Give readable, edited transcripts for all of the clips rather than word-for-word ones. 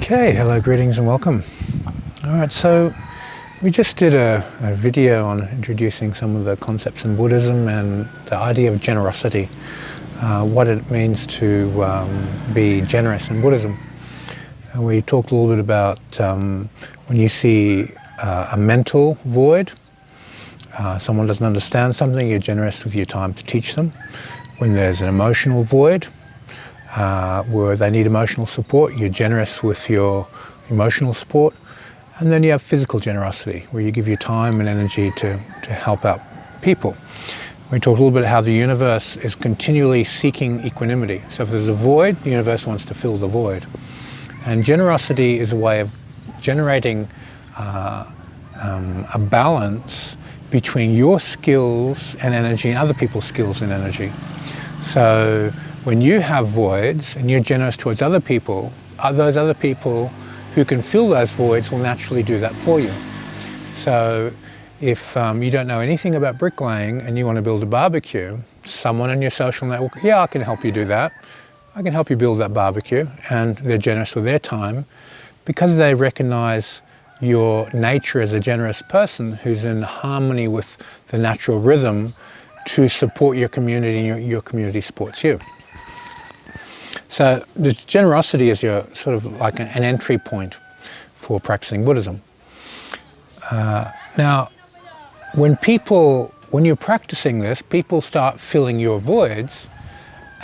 Okay, hello, greetings and welcome. Alright, so we just did a video on introducing some of the concepts in Buddhism and the idea of generosity, what it means to be generous in Buddhism. And we talked a little bit about when you see a mental void, someone doesn't understand something, you're generous with your time to teach them. When there's an emotional void, where they need emotional support, you're generous with your emotional support. And then you have physical generosity, where you give your time and energy to help out people. We talked a little bit how the universe is continually seeking equanimity. So if there's a void, the universe wants to fill the void. And generosity is a way of generating a balance between your skills and energy and other people's skills and energy. So when you have voids and you're generous towards other people, those other people who can fill those voids will naturally do that for you. So if you don't know anything about bricklaying and you want to build a barbecue, someone in your social network, yeah, I can help you do that. I can help you build that barbecue, and they're generous with their time because they recognize your nature as a generous person who's in harmony with the natural rhythm to support your community and your community supports you. So the generosity is your sort of like an entry point for practicing Buddhism. Now, when you're practicing this, people start filling your voids,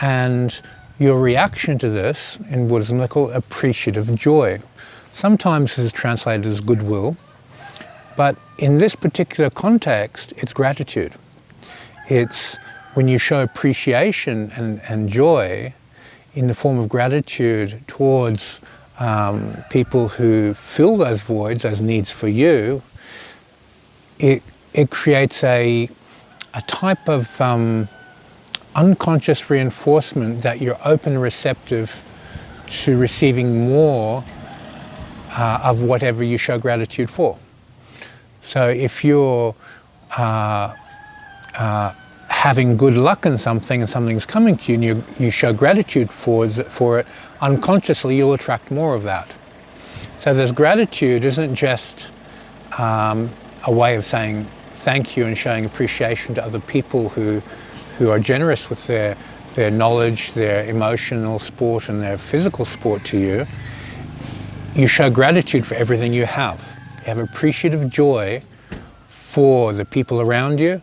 and your reaction to this in Buddhism they call appreciative joy. Sometimes this is translated as goodwill, but in this particular context, it's gratitude. It's when you show appreciation and joy in the form of gratitude towards people who fill those voids as needs for you, it creates a type of unconscious reinforcement that you're open and receptive to receiving more of whatever you show gratitude for. So if you're having good luck in something and something's coming to you and you show gratitude for it, unconsciously you'll attract more of that. So this gratitude isn't just a way of saying thank you and showing appreciation to other people who are generous with their knowledge, their emotional support and their physical support to you. You show gratitude for everything you have. You have appreciative joy for the people around you,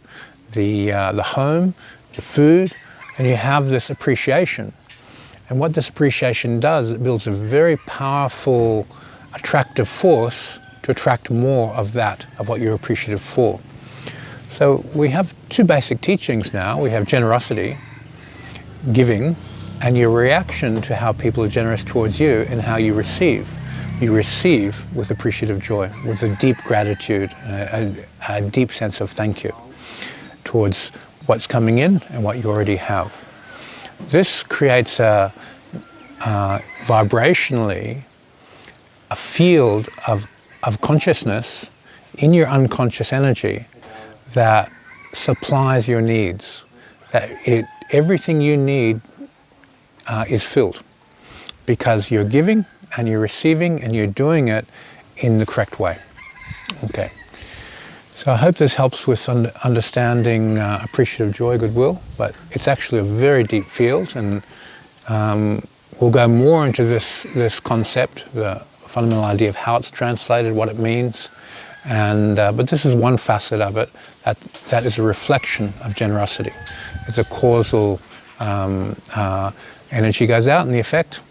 the home, the food, and you have this appreciation. And what this appreciation does, it builds a very powerful attractive force to attract more of that, of what you're appreciative for. So we have two basic teachings now. We have generosity, giving, and your reaction to how people are generous towards you and how you receive. You receive with appreciative joy, with a deep gratitude, a deep sense of thank you towards what's coming in and what you already have. This creates vibrationally a field of consciousness in your unconscious energy that supplies your needs. That everything you need is filled because you're giving and you're receiving and you're doing it in the correct way. Okay. So I hope this helps with understanding appreciative joy, goodwill, but it's actually a very deep field, and we'll go more into this concept, the fundamental idea of how it's translated, what it means, and but this is one facet of it that is a reflection of generosity. It's a causal energy goes out, and the effect,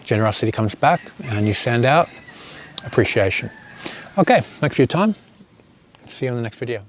generosity comes back, and you send out appreciation. Okay, thanks for your time. See you in the next video.